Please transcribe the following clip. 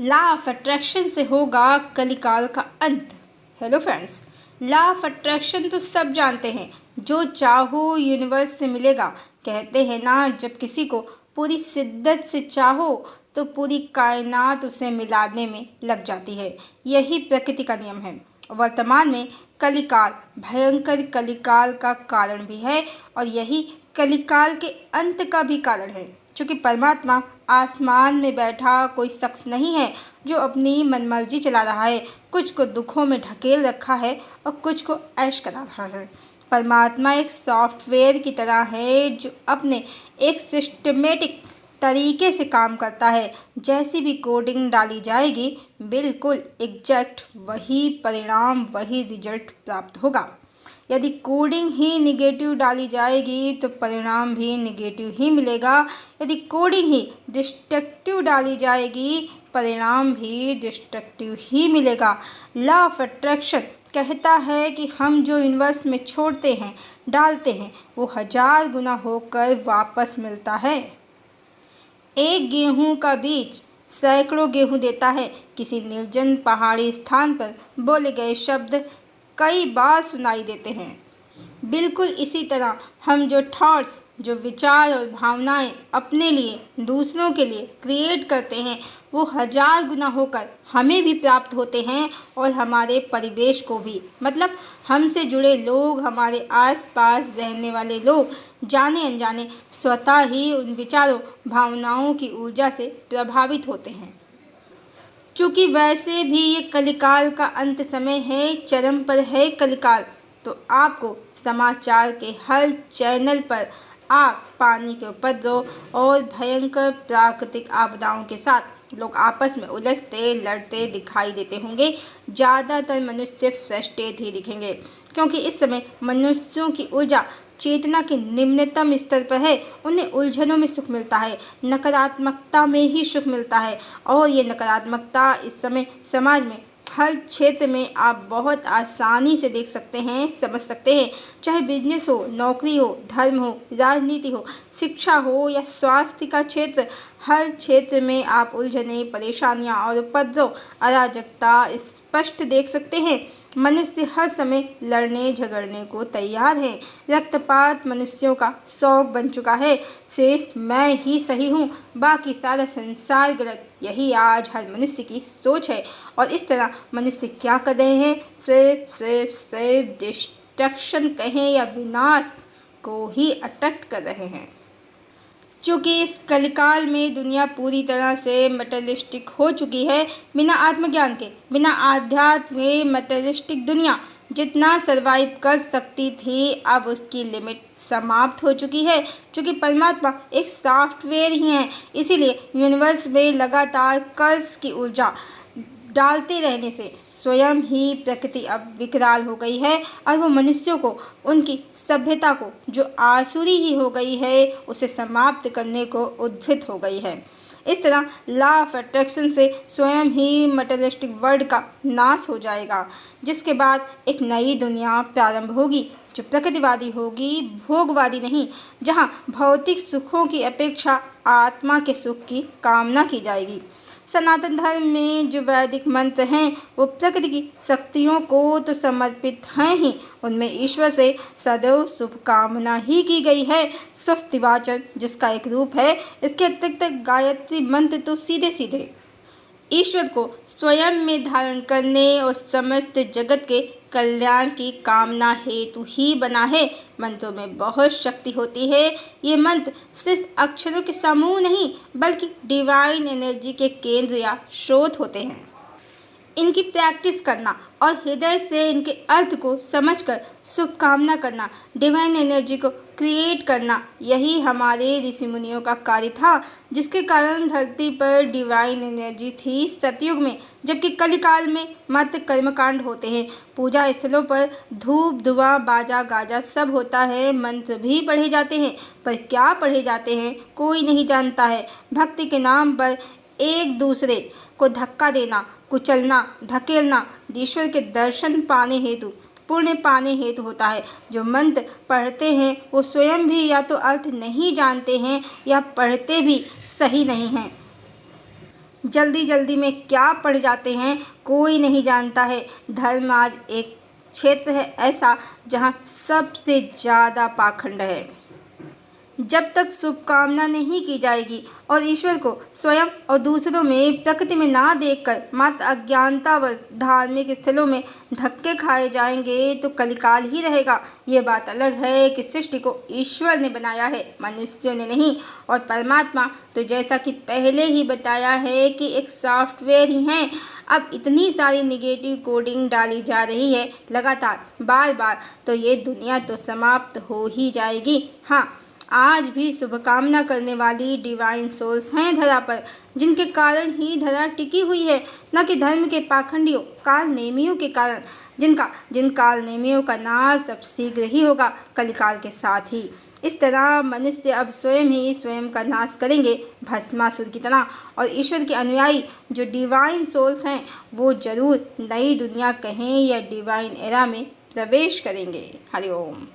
Law of attraction से होगा कलिकाल का अंत। Hello friends, law of attraction तो सब जानते हैं, जो चाहो यूनिवर्स से मिलेगा। कहते हैं ना, जब किसी को पूरी शिद्दत से चाहो तो पूरी कायनात उसे मिलाने में लग जाती है। यही प्रकृति का नियम है। वर्तमान में कलिकाल भयंकर कलिकाल का कारण भी है और यही कलिकाल के अंत का भी कारण है। क्योंकि परमात्मा आसमान में बैठा कोई शख्स नहीं है जो अपनी मनमर्जी चला रहा है, कुछ को दुखों में ढकेल रखा है और कुछ को ऐश करा रहा है। परमात्मा एक सॉफ्टवेयर की तरह है जो अपने एक सिस्टमेटिक तरीके से काम करता है। जैसी भी कोडिंग डाली जाएगी, बिल्कुल एग्जैक्ट वही परिणाम, वही रिजल्ट प्राप्त होगा। यदि कोडिंग ही निगेटिव डाली जाएगी तो परिणाम भी निगेटिव ही मिलेगा। यदि कोडिंग ही डिस्ट्रक्टिव डाली जाएगी, परिणाम भी डिस्ट्रक्टिव ही मिलेगा। लॉ ऑफ अट्रैक्शन कहता है कि हम जो यूनिवर्स में छोड़ते हैं, डालते हैं, वो 1000 गुना होकर वापस मिलता है। एक गेहूं का बीज सैकड़ों गेहूं देता है। किसी निर्जन पहाड़ी स्थान पर बोले गए शब्द कई बार सुनाई देते हैं। बिल्कुल इसी तरह हम जो थॉट्स, जो विचार और भावनाएं अपने लिए, दूसरों के लिए क्रिएट करते हैं, वो 1000 गुना होकर हमें भी प्राप्त होते हैं और हमारे परिवेश को भी। मतलब हमसे जुड़े लोग, हमारे आसपास रहने वाले लोग जाने अनजाने स्वतः ही उन विचारों, भावनाओं की ऊर्जा से प्रभावित होते हैं। चूँकि वैसे भी ये कलिकाल का अंत समय है, चरम पर है कलिकाल, तो आपको समाचार के हर चैनल पर आग, पानी के उपद्रव और भयंकर प्राकृतिक आपदाओं के साथ लोग आपस में उलझते लड़ते दिखाई देते होंगे। ज़्यादातर मनुष्य फ्रस्ट्रेट ही दिखेंगे, क्योंकि इस समय मनुष्यों की ऊर्जा चेतना के निम्नतम स्तर पर है। उन्हें उलझनों में सुख मिलता है, नकारात्मकता में ही सुख मिलता है। और ये नकारात्मकता इस समय समाज में हर क्षेत्र में आप बहुत आसानी से देख सकते हैं, समझ सकते हैं। चाहे बिजनेस हो, नौकरी हो, धर्म हो, राजनीति हो, शिक्षा हो या स्वास्थ्य का क्षेत्र, हर क्षेत्र में आप उलझने, परेशानियां और उपद्रव, अराजकता स्पष्ट देख सकते हैं। मनुष्य हर समय लड़ने झगड़ने को तैयार है। रक्तपात मनुष्यों का शौक बन चुका है। सिर्फ मैं ही सही हूँ, बाकी सारा संसार गलत, यही आज हर मनुष्य की सोच है। और इस तरह मनुष्य क्या कर रहे हैं? सिर्फ डिस्ट्रक्शन कहें या विनाश को ही अट्रैक्ट कर रहे हैं। चूँकि इस कलिकाल में दुनिया पूरी तरह से मटेरियलिस्टिक हो चुकी है, बिना आत्मज्ञान के, बिना आध्यात्म के मटेरियलिस्टिक दुनिया जितना सर्वाइव कर सकती थी, अब उसकी लिमिट समाप्त हो चुकी है। क्योंकि परमात्मा एक सॉफ्टवेयर ही है, इसीलिए यूनिवर्स में लगातार कर्ज की ऊर्जा डालते रहने से स्वयं ही प्रकृति अब विकराल हो गई है और वो मनुष्यों को, उनकी सभ्यता को, जो आसुरी ही हो गई है, उसे समाप्त करने को उद्यत हो गई है। इस तरह लॉ ऑफ अट्रैक्शन से स्वयं ही मटेरियलिस्टिक वर्ल्ड का नाश हो जाएगा, जिसके बाद एक नई दुनिया प्रारंभ होगी जो प्रकृतिवादी होगी, भोगवादी नहीं, जहां भौतिक सुखों की अपेक्षा आत्मा के सुख की कामना की जाएगी। सनातन धर्म में जो वैदिक मंत्र हैं, वो प्रकृति की शक्तियों को तो समर्पित हैं ही, उनमें ईश्वर से सदैव शुभकामना ही की गई है। स्वस्तिवाचन जिसका एक रूप है, इसके अतिरिक्त गायत्री मंत्र तो सीधे सीधे ईश्वर को स्वयं में धारण करने और समस्त जगत के कल्याण की कामना हेतु ही बना है। मंत्रों में बहुत शक्ति होती है। ये मंत्र सिर्फ अक्षरों के समूह नहीं, बल्कि डिवाइन एनर्जी के केंद्र या स्रोत होते हैं। इनकी प्रैक्टिस करना और हृदय से इनके अर्थ को समझकर शुभकामना करना, डिवाइन एनर्जी को क्रिएट करना, यही हमारे ऋषि मुनियों का कार्य था, जिसके कारण धरती पर डिवाइन एनर्जी थी सतयुग में। जबकि कलिकाल में मात्र कर्मकांड होते हैं। पूजा स्थलों पर धूप धुआं बाजा गाजा सब होता है, मंत्र भी पढ़े जाते हैं, पर क्या पढ़े जाते हैं कोई नहीं जानता है। भक्ति के नाम पर एक दूसरे को धक्का देना, कुचलना, ढकेलना ईश्वर के दर्शन पाने हेतु, पुण्य पाने हेतु होता है। जो मंत्र पढ़ते हैं वो स्वयं भी या तो अर्थ नहीं जानते हैं या पढ़ते भी सही नहीं हैं। जल्दी जल्दी में क्या पड़ जाते हैं कोई नहीं जानता है। धर्म आज एक क्षेत्र है ऐसा जहाँ सबसे ज़्यादा पाखंड है। जब तक शुभकामना नहीं की जाएगी और ईश्वर को स्वयं और दूसरों में प्रकृति में ना देखकर मात्र अज्ञानता व धार्मिक स्थलों में धक्के खाए जाएंगे तो कलिकाल ही रहेगा। ये बात अलग है कि सृष्टि को ईश्वर ने बनाया है, मनुष्यों ने नहीं। और परमात्मा तो जैसा कि पहले ही बताया है कि एक सॉफ्टवेयर ही हैं। अब इतनी सारी निगेटिव कोडिंग डाली जा रही है लगातार बार बार, तो ये दुनिया तो समाप्त हो ही जाएगी। हाँ, आज भी शुभकामना करने वाली डिवाइन सोल्स हैं धरा पर, जिनके कारण ही धरा टिकी हुई है, न कि धर्म के पाखंडियों काल नेमियों के कारण, जिन काल नेमियों का नाश अब शीघ्र ही होगा कलिकाल के साथ ही। इस तरह मनुष्य अब स्वयं ही स्वयं का नाश करेंगे भस्मासुर की तरह, और ईश्वर के अनुयायी जो डिवाइन सोल्स हैं वो जरूर नई दुनिया कहें या डिवाइन एरा में प्रवेश करेंगे। हरिओम।